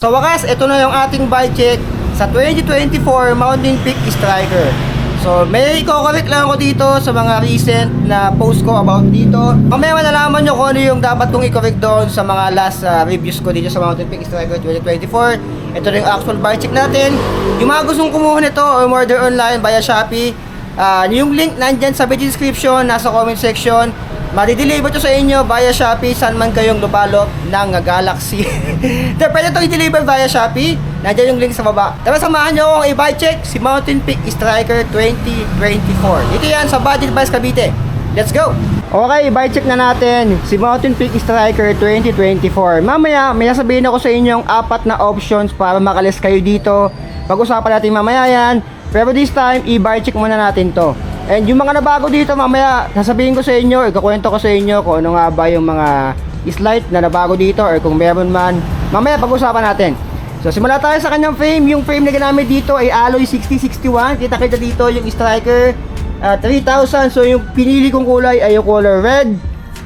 Sa wakas, ito na yung ating bike check sa 2024 Mountain Peak Striker. So, may i-correct lang ako dito sa mga recent na post ko about dito. Mamaya malalaman nyo kung ano yung dapat kong i-correct doon sa mga last reviews ko dito sa Mountain Peak Striker 2024. Ito na yung actual bike check natin. Yung mga gustong kumuha nito or order online via Shopee, yung link nandyan sa video description, nasa comment section. Madi-deliver to sa inyo via Shopee saan man kayong lupalop ng Galaxy. Pwede itong i-deliver via Shopee. Nandiyan yung link sa baba. Tara, samahan nyo akong i-bike check si Mountain Peak Striker 2024. Dito yan sa Budget Bikes Cavite. Let's go! Okay, i-bike check na natin si Mountain Peak Striker 2024. Mamaya, may sasabihin ako sa inyo yung 4 na options para makalis kayo dito. Pag-usapan natin mamaya yan. Pero this time, i-bike check muna natin to. And yung mga nabago dito, mamaya sasabihin ko sa inyo, ikakwento ko sa inyo kung ano nga ba yung mga slight na nabago dito or kung meron man. Mamaya pag-usapan natin. So simula tayo sa kanyang frame. Yung frame na ginamit dito ay Alloy 6061. Kita-kita dito yung Striker 3000. So yung pinili kong kulay ay yung color red.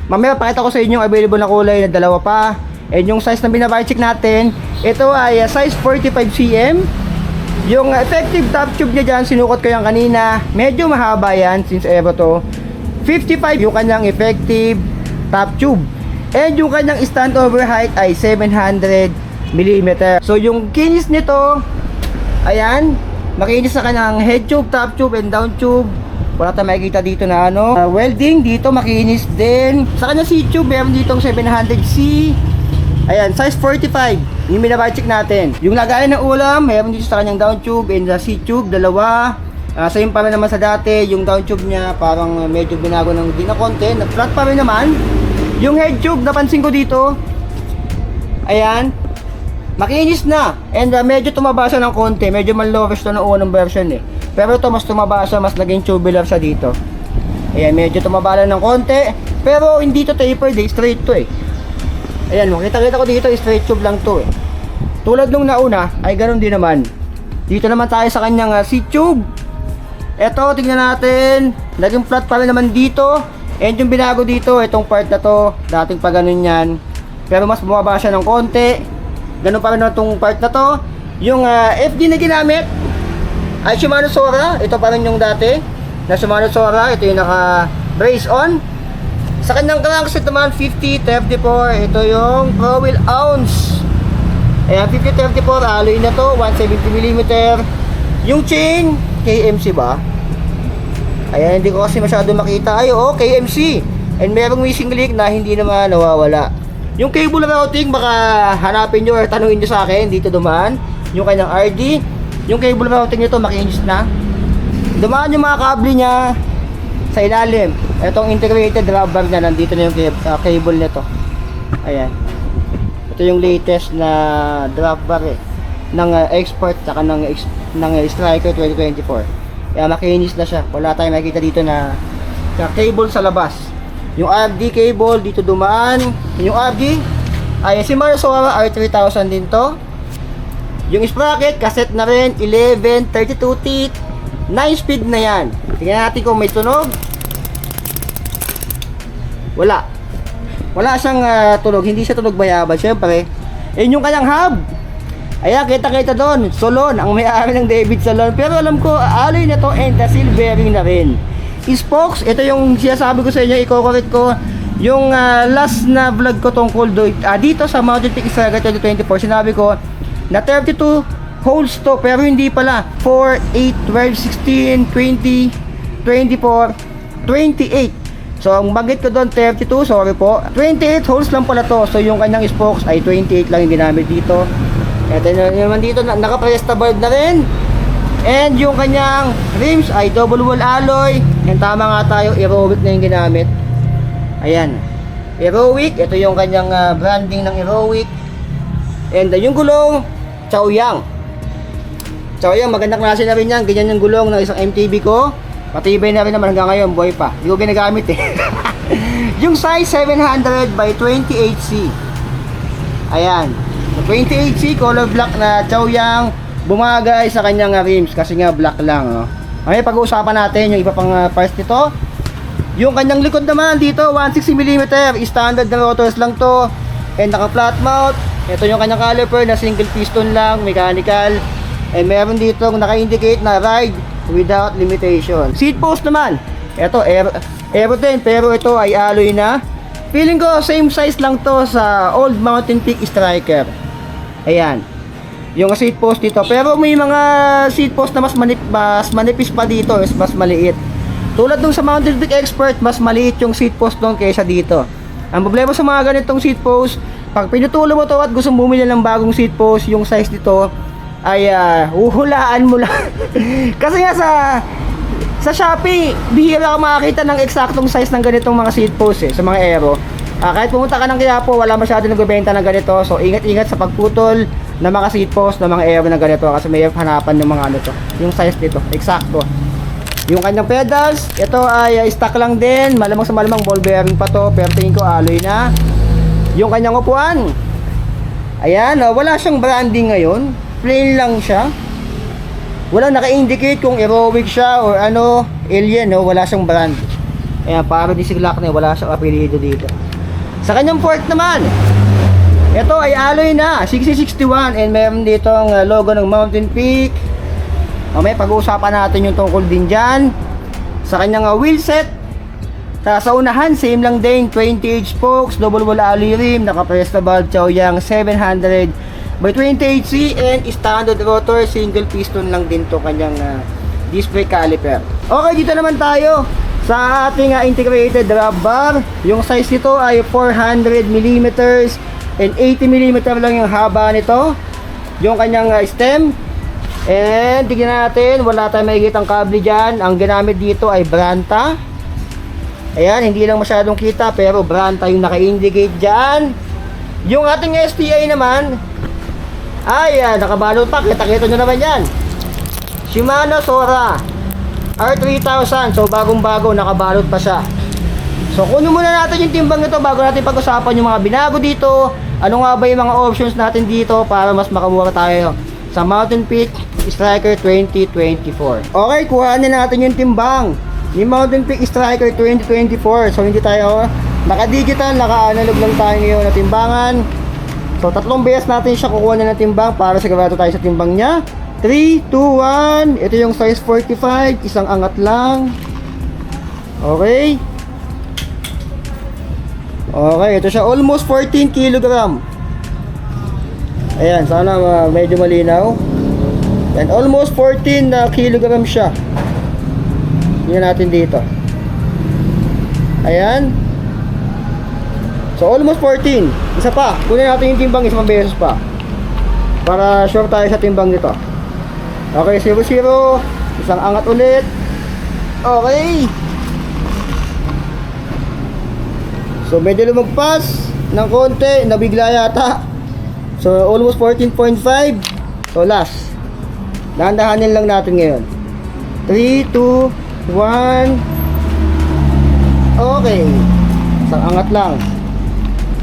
Mamaya pakita ko sa inyo yung available na kulay na dalawa pa. And yung size na binabike check natin, ito ay size 45cm. Yung effective top tube niya dyan, sinukot ko yan kanina. Medyo mahaba yan since ever to. 55 yung kanyang effective top tube. And yung kanyang standover height ay 700mm. So yung kinis nito, ayan, makinis sa kanyang head tube, top tube, and down tube. Wala tayong makikita dito na ano. Welding dito, makinis din. Sa kanyang C-tube, meron ditong 700C. Ayan, size 45. Yung binabike check natin. Yung lagayan ng ulam, meron dito sa kanyang down tube and the C-tube, dalawa. Same pa rin naman sa dati. Yung down tube niya, parang medyo binago ng din na konti. Flat pa rin naman. Yung head tube, napansin ko dito. Ayan. Makinis na. And medyo tumaba siya ng konti. Medyo mallower siya ng unang version eh. Pero ito, mas tumaba siya, mas naging tubular siya dito. Ayan, medyo tumaba lang ng konti. Pero hindi to tapered eh, straight to eh. Ayan, makita-kita ko dito, straight tube lang to eh. Tulad nung nauna, ay ganun din naman. Dito naman tayo sa kanyang C-tube. Eto, tingnan natin. Naging flat pa rin naman dito. And yung binago dito, itong part na to, dating pa ganun yan. Pero mas bumaba siya ng konti. Ganun pa rin na itong part na to. Yung FD na ginamit, ay Shimano Sora. Ito pa rin yung dati na Shimano Sora. Ito yung naka-brace on. Sa kanyang crankset naman, 50-34. Ito yung Pro Wheel Ounce. Ayan, 50-34. Alloy na to, 170mm. Yung chain, KMC ba? Ayan, hindi ko kasi masyado makita. Ay, oo, KMC. And merong missing link na hindi naman nawawala. Yung cable routing, baka hanapin nyo or tanungin nyo sa akin. Dito dumaan. Yung kanyang RD. Yung cable routing nito, makinis na. Dumaan yung mga kable niya sa ilalim. Itong integrated rubber na nandito na yung cable nito. Ayan. Ito yung latest na drop bar eh, ng export saka ng Striker 2024. Kaya makinis na siya. Wala tayong makikita dito na cable sa labas. Yung RD cable dito dumaan. Yung RD ay Shimano Sora R3000 din to. Yung sprocket cassette na rin, 11 32 teeth, 9 speed na yan. Tingnan natin kung may tunog. Wala siyang tunog, hindi siya tunog bayabas. Syempre, yun yung kanyang hub. Ayan, kita doon, Solon, ang may-ari ng David Solon. Pero alam ko, alloy na to and the seal bearing na rin. Spokes, ito yung sinasabi ko sa inyo, i-correct ko. Yung last na vlog ko tungkol dito sa Mountain Peak Striker 2024, sinabi ko na 32 holes to, pero hindi pala. 4, 8, 12, 16, 20, 24, 28. So ang bagit ko doon 32, sorry po. 28 holes lang pala to. So yung kanyang spokes ay 28 lang yung ginamit dito. Ito naman dito, naka-presta board na rin. And yung kanyang rims ay double wall alloy. And tama nga tayo, Aerowick na yung ginamit. Ayan, Aerowick. Ito yung kanyang branding ng Aerowick. And yung gulong, Chaoyang. Chaoyang, magandang klase na rin yan. Ganyan yung gulong ng isang MTB ko. Matibay na rin naman hanggang ngayon, buhay pa. Hindi ko ginagamit eh. Yung size 700 by 28C. Ayan. 28C, color black na Chaoyang. Bumagay sa kanyang rims kasi nga black lang. Oh. Okay, pag-uusapan natin yung iba pang parts nito. Yung kanyang likod naman dito, 160mm. Standard na rotors lang to. And naka flat mount. Ito yung kanyang caliper na single piston lang, mechanical. And meron dito naka-indicate na ride without limitation. Seat post naman. Ito, aero din, pero ito ay alloy na. Feeling ko same size lang to sa old Mountain Peak Striker. Ayan. Yung seat post dito. Pero may mga seat post na mas manipis pa dito, mas maliit. Tulad nung sa Mountain Peak Expert, mas maliit yung seat post doon kaysa dito. Ang problema sa mga ganitong seat post, pag pinutulo mo to at gusto bumili ng bagong seat post, yung size dito ay uhulaan mo lang. Kasi nga sa Shopee, bihira ka makakita ng eksaktong size ng ganitong mga seat post sa mga aero. Kahit pumunta ka ng Quiapo, wala masyado nagbebenta ng ganito. So ingat-ingat sa pagputol ng mga seat post ng mga aero na ganito kasi may hanapan ng mga ano to. Yung size dito, eksakto. Yung kanyang pedals, ito ay stock lang din. Malamang sa malamang ball bearing pa to, pero tingin ko alloy na. Yung kanyang upuan, ayan, wala siyang branding ngayon. Plain lang siya. Walang naka-indicate kung aerobic siya or ano, alien, wala siyang brand. Ayan, para di si Glock na wala siyang apelido dito. Sa kanyang port naman, ito ay alloy na, 6061, and meron dito ang logo ng Mountain Peak. May pag-uusapan natin yung tungkol din dyan. Sa kanyang wheel set, sa unahan, same lang din, 20 spokes, double wall alloy rim, naka-press na valve Chaoyang 700 by 28C, and standard rotor, single piston lang din to kanyang disc brake caliper. Okay, dito naman tayo sa ating integrated grab bar. Yung size nito ay 400mm and 80mm lang yung haba nito. Yung kanyang stem. And tignan natin, wala tayong makikitang kable dyan. Ang ginamit dito ay Branta. Ayan, hindi lang masyadong kita, pero Branta yung naka-indicate dyan. Yung ating STI naman ay nakabalot pa, kita-kita nyo naman yan. Shimano Sora R3000, so bagong-bago, nakabalot pa siya. So kunin muna natin yung timbang nito bago natin pag-usapan yung mga binago dito. Ano nga ba yung mga options natin dito para mas makamura tayo sa Mountain Peak Striker 2024. Okay, kuhanin natin yung timbang ni Mountain Peak Striker 2024. So hindi tayo naka-digital, naka-analog lang tayo ngayon na timbangan. So tatlong beses natin siya kukuha na ng timbang para sigurado tayo sa timbang niya. 3, 2, 1. Ito yung size 45. Isang angat lang. Okay. Okay, ito siya. Almost 14 kg. Ayan, sana medyo malinaw. And almost 14 kg siya. Tingnan natin dito. Ayan. So almost 14. Isa pa. Kunin natin yung timbang isang beses pa. Para sure tayo sa timbang nito. Okay, 0-0. Isang angat ulit. Okay. So medyo lumagpas ng konti, nabigla yata. So almost 14.5. So last. Dahan-dahanin lang natin ngayon. 3, 2, 1. Okay. Isang angat lang.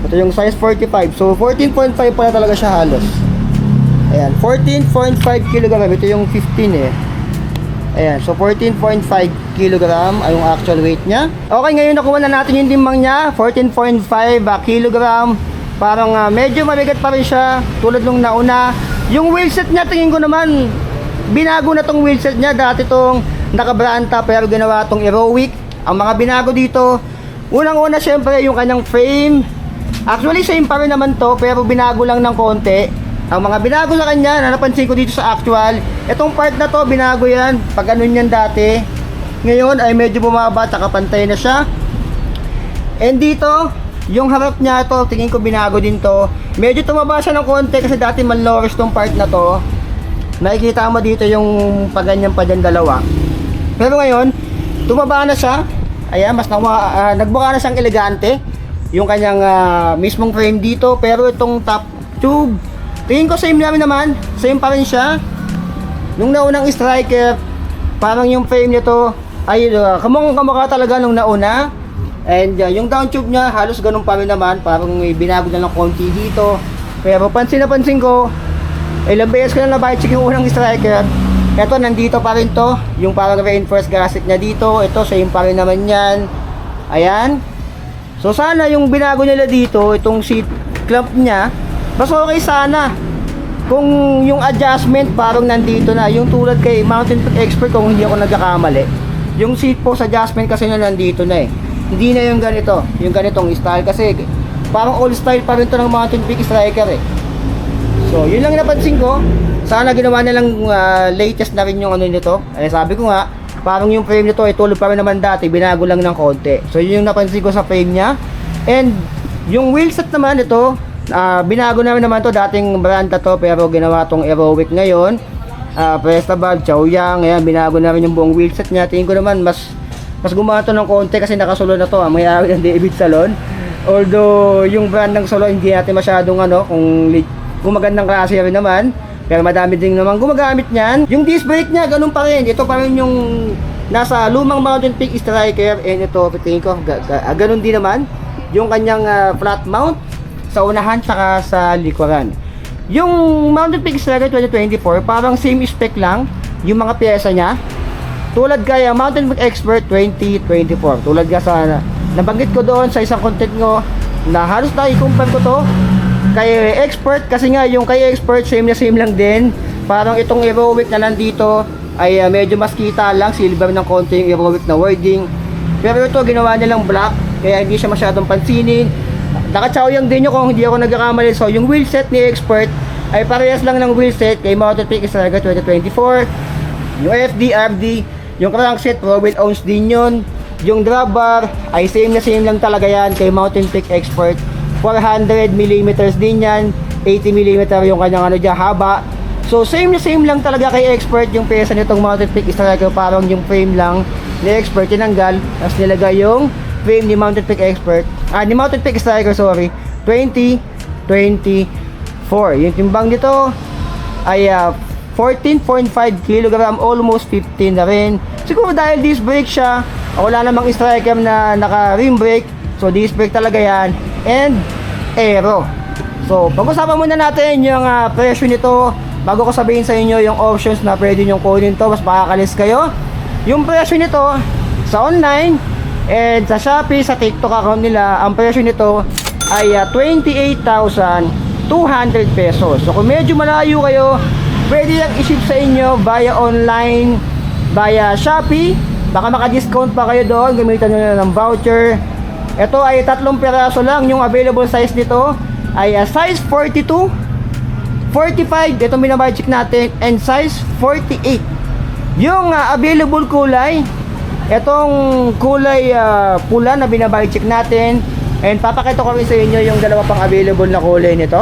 Ito yung size 45. So 14.5 pala talaga siya halos. Ayan, 14.5 kg. Ito yung 15 eh. Ayan, so 14.5 kg ay yung actual weight niya. Okay, ngayon nakuha na natin yung timbang niya. 14.5 kg. Parang medyo mabigat pa rin siya. Tulad nung nauna. Yung wheelset niya, tingin ko naman binago na tong wheelset niya. Dati tong naka-Branta pero ginawa tong Heroic. Ang mga binago dito, unang-una syempre yung kanyang frame. Actually same pa rin naman to, pero binago lang ng konti. Ang mga binago sa kanya, napansin ko dito sa actual, itong part na to, binago yan. Pag ganun yan dati. Ngayon ay medyo bumaba, tsaka pantay na siya. And dito, yung harap niya to, tingin ko binago din to. Medyo tumaba siya ng konti kasi dati malnourished tong part na to. Nakikita mo dito yung paganyan pa dyan dalawa. Pero ngayon, tumaba na siya. Ayan, mas nagbuka na siyang elegante. Yung kanyang mismong frame dito. Pero itong top tube, tingin ko same naman. Same pa rin siya. Nung naunang Striker, parang yung frame nito ay kamukha talaga nung nauna. And yung down tube niya, halos ganun pa rin naman. Parang may binago na ng konti dito. Pero pansin ko, ilang beses ko na na-bike yung unang Striker. Ito, nandito pa rin to. Yung parang reinforced gasket niya dito. Ito, same pa rin naman yan. Ayan. So sana yung binago nila dito, itong seat clamp niya, Mas okay sana kung yung adjustment parang nandito na, yung tulad kay Mountain Peak Expert, kung hindi ako nagkakamali, yung seat post adjustment kasi na nandito na eh. Hindi na yung ganito, yung ganitong style, kasi parang old style pa rin to ng Mountain Peak Striker eh. So yun lang napansin ko, sana ginawa nilang latest na rin yung ano nito. Sabi ko nga, parang yung frame nito ay tulad pa rin naman dati, binago lang ng konti. So yun yung napansin ko sa frame niya. And yung wheelset naman ito, binago naman to, dating brand na to pero ginawa tong Aerowick ngayon. Prestabag, Chaoyang, ayan, binago na rin yung buong wheelset niya. Tingin ko naman mas gumawa to ng konti kasi nakasolo na to, may-ari ng David Salon. Although yung brand ng solo hindi natin masyadong ano, kung magandang klase rin naman, pero madami din naman gumagamit niyan. Yung disc brake niya ganun pa rin, ito pa rin yung nasa lumang Mountain Peak Striker. And ito, tingin ko ganun din naman yung kanyang flat mount sa unahan saka sa likuran. Yung Mountain Peak Striker 2024 parang same spec lang yung mga pyesa niya, tulad kaya Mountain Peak Expert 2024. Tulad ka sa nabanggit ko doon sa isang content ko na halos na i-compare ko to kay Expert, kasi nga yung kay Expert same na same lang din. Parang itong Aerowick na nandito ay medyo mas kita lang, silver ng konti yung Aerowick na wording, pero ito ginawa nilang black kaya hindi siya masyadong pansinin. Naka-Chaoyang din yun kung hindi ako nagkakamali. So yung wheelset ni Expert ay parehas lang ng wheelset kay Mountain Peak Striker 2024. Yung FD, yung crankset Pro Wheel owns din yun. Yung drawbar ay same na same lang talaga yan kay Mountain Peak Expert. 400mm din yan, 80mm yung kanyang ano dyan, haba. So same na same lang talaga kay Expert yung pyesa nitong Mountain Peak Striker. Parang yung frame lang ni Expert tinanggal, tapos nilagay yung frame ni Mountain Peak Expert, ni Mountain Peak Striker, sorry, 2024. Yung timbang nito ay 14.5 kg, almost 15 na rin. Siguro dahil disc brake siya, wala namang striker na naka rim brake, so disc brake talaga yan, and aero. So pag-usapan muna natin yung presyo nito bago ko sabihin sa inyo yung options na pwede nyo kunin to, mas makakalis kayo. Yung presyo nito sa online and sa Shopee, sa TikTok account nila, ang presyo nito ay 28,200 pesos. So kung medyo malayo kayo, pwede lang i-ship sa inyo via online, via Shopee. Baka maka-discount pa kayo doon, gamitan nyo na ng voucher. Ito ay 3 piraso lang. Yung available size nito ay size 42, 45, ito minabay check natin, and size 48. Yung available kulay, etong kulay pula na binabay check natin. And papakita ko rin sa inyo yung dalawa pang available na kulay nito.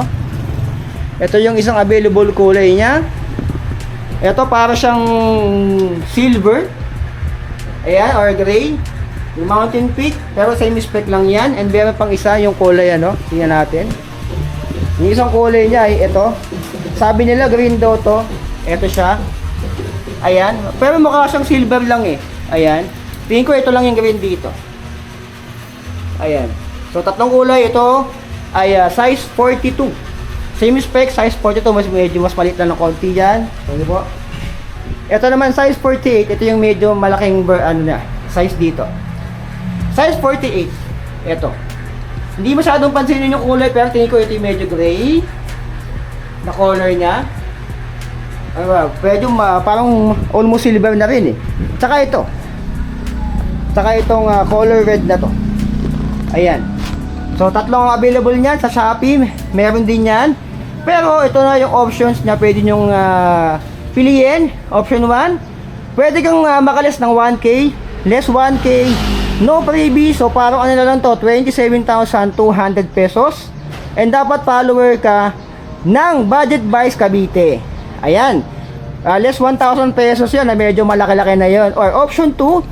Ito yung isang available kulay niya. Ito para siyang silver, ayan, or gray, yung Mountain Peak, pero same spec lang yan. And meron pang isa yung kulay ano, tingnan natin. Yung isang kulay niya ay ito. Sabi nila green daw to. Ito siya, ayan, pero mukha siyang silver lang eh. Ayan, tingin ko ito lang yung green dito. Ayan, so tatlong kulay. Ito ay size 42, same spec, size 42, medyo mas maliit lang ng konti yan. Sorry po. Ito naman size 48, ito yung medyo malaking ano na, size dito. Size 48, ito. Hindi masyadong pansinin yung kulay, pero tingin ko ito yung medyo gray na color niya. Medyo parang almost silver na rin eh. Tsaka ito. Tsaka itong color red na to. Ayan. So tatlong available niyan sa Shopee, meron din yan. Pero ito na yung options na pwede nyong piliin. Option 1, pwede kang makalis ng 1K, less 1K, no freebie. So parang ano na lang to, 27,200 pesos. And dapat follower ka ng Budget Buys Cavite. Ayan, less 1,000 pesos yun, na medyo malaki-laki na yun. Or option 2,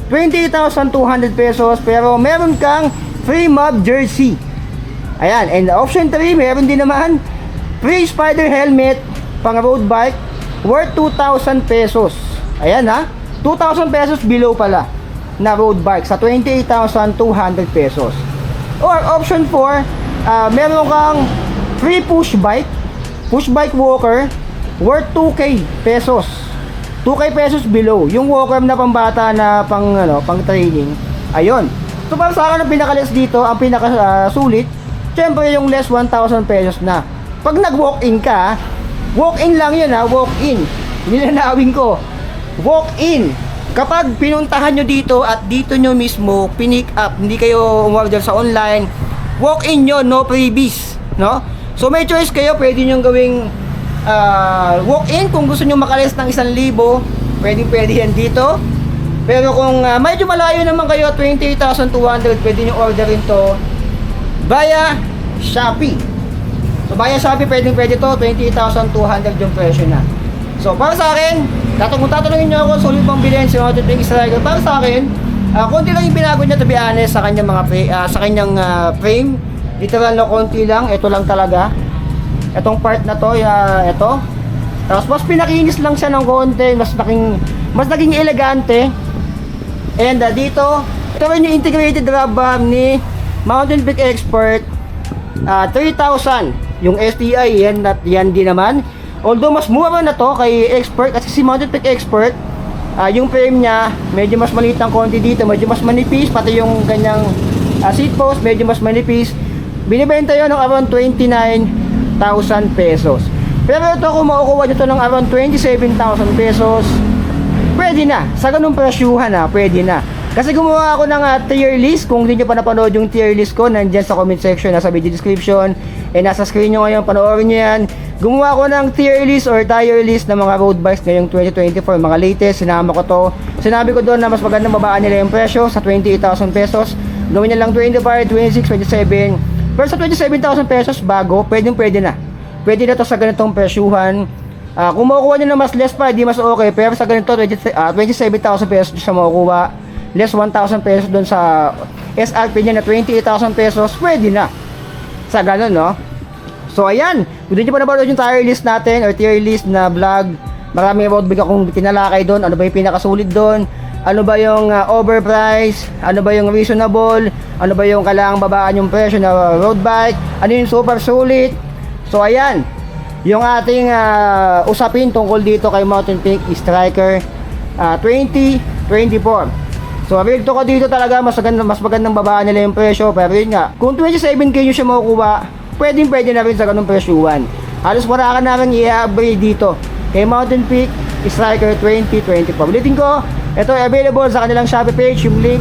28,200 pesos, pero meron kang free mob jersey. Ayan, and option 3, meron din naman free spider helmet pang road bike worth 2,000 pesos. Ayan 2,000 pesos below pala na road bike sa 28,200 pesos. Or option 4, meron kang free push bike walker worth 2K pesos. 2K pesos below. Yung walker na pambata na pang training. Ayun. So para sa akin ang pinaka-less dito, ang pinaka sulit, syempre yung less 1,000 pesos na. Pag nag-walk-in ka, walk-in lang yun ha, walk-in. Nilanawin ko. Walk-in. Kapag pinuntahan nyo dito at dito nyo mismo pinick up, hindi kayo umorder sa online, walk-in nyo, no freebies, no? So may choice kayo, pwede nyo gawing walk-in kung gusto nyo makalis ng 1,000, pwede yan dito. Pero kung medyo malayo naman kayo, 28,200, pwede nyo orderin to via Shopee. So via Shopee, pwede to, 28,200 yung presyo na. So para sa akin, kung tatanungin nyo ako, sulit bang bilhin si Mountain Peak Striker? Para sa akin, konti lang yung binago niya, to be honest, sa kanyang mga frame. Literal na konti lang, ito lang talaga. Itong part na to, ito. Tapos mas pinakinis lang siya ng konti, mas naging elegante. And dito, ito rin yung integrated grab bar ni Mountain Peak Expert. 3,000 yung STI, yan din naman. Although mas mura na to kay Expert, kasi si Mountain Peak Expert, yung frame niya medyo mas maliit ng konti dito, medyo mas manipis, pati yung kanyang seat post medyo mas manipis. Binibenta yun ng around 29,000 pesos. Pero ito, kung makukuha nyo ito ng around 27,000 pesos, pwede na. Sa ganung presyuhan pwede na. Kasi gumawa ako ng tier list. Kung hindi nyo pa napanood yung tier list ko, nandyan sa comment section, nasa video description, nasa screen nyo ngayon, panoorin nyo yan. Gumawa ko ng tier list or tier list ng mga road bikes ngayong 2024, mga latest. Sinama ko to. Sinabi ko doon na mas magandang babaan nila yung presyo sa 28,000 pesos. Gawin nyo lang 25, 26, 27. Pero sa 27,000 pesos bago, pwede na. Pwede na to sa ganitong presyuhan. Kung makukuha nyo na mas less pa, di mas okay. Pero sa ganito, 27,000 pesos siya makukuha. Less 1,000 pesos doon sa SRP niya na 28,000 pesos, pwede na. Sa ganun, no? So, ayan. Kung hindi nyo pa napanood yung tier list natin or tier list na vlog, maraming road bike akong tinalakay doon. Ano ba yung pinakasulit doon? Ano ba yung overprice? Ano ba yung reasonable? Ano ba yung kailangang babaan yung presyo na road bike? Ano yung super sulit? So ayan, yung ating usapin tungkol dito kay Mountain Peak Striker 2024. So abigto ko dito talaga, mas magandang babaan nila yung presyo. Pero yun nga, kung 27k nyo siya makukuha, pwede na rin sa ganung presyuhan. Halos wala ka namin i-upgrade dito kay Mountain Peak Striker 2024. Ulitin ko, ito ay available sa kanilang Shopee page. Yung link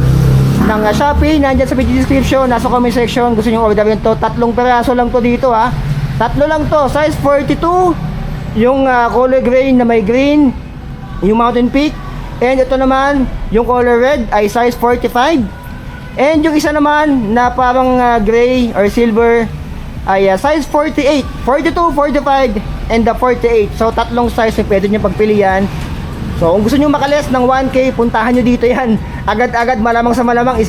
ng Shopee nandyan sa video description, nasa comment section. Gusto nyo orderin to, 3 peraso lang to dito 3 lang to, size 42. Yung color gray na may green, yung Mountain Peak. And ito naman, yung color red ay size 45. And yung isa naman na parang gray or silver ay size 48, 42, 45, and 48. So 3 size yung pwede nyo pagpilian. So kung gusto nyo makalis ng 1K, puntahan nyo dito yan. Agad-agad, malamang sa malamang,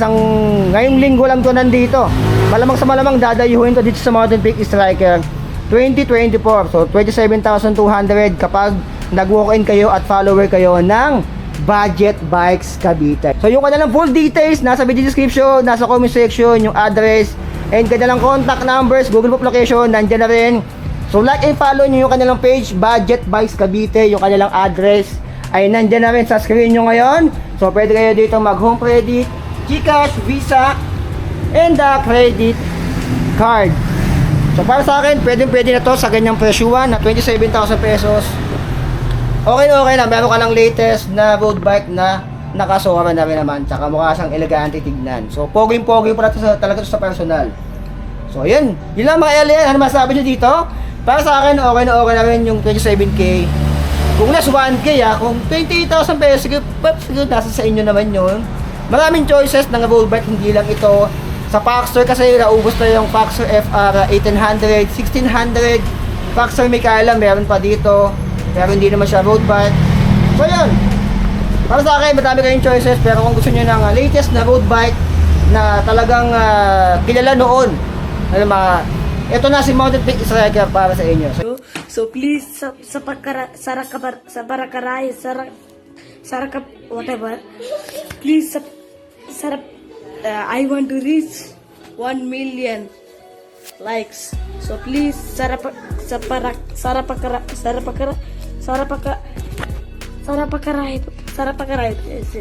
ngayong linggo lang to nandito. Malamang sa malamang dadayuhin to dito sa Mountain Peak Striker 2024. So 27,200 kapag nag-walk-in kayo at follower kayo ng Budget Bikes Cavite. So yung kanilang full details nasa video description, nasa comment section, yung address, and kanilang contact numbers, Google Map location, nandyan na rin. So like and follow nyo yung kanilang page, Budget Bikes Cavite, yung kanilang address ay nandyan na rin sa screen nyo ngayon. So pwede kayo dito mag home credit, GCash, Visa, and credit card. So para sa akin, pwede na to sa ganyang presyuhan na 27,000 pesos. Okay na, meron ka ng latest na road bike na nakasora na rin naman, tsaka mukha siyang elegante tignan. So poging-pogi pa na talaga to sa personal. So yun lang mga alien. Ano masabi nyo dito? Para sa akin, okay na rin yung 27k. Kung less 1k kung 28,000 pesos, siguro nasa sa inyo naman yun. Maraming choices ng road bike, hindi lang ito. Sa Paxer kasi naubos na yung Paxer FR 1800, 1600. Paxer Mikayla meron pa dito, pero hindi naman siya road bike. So yun, para sa akin, madami kayong choices. Pero kung gusto nyo ng latest na road bike na talagang kilala noon, ito na si Mountain Peak Striker para sa inyo. So please whatever. Please I want to reach 1 million likes. So please sarapakaray. Yes.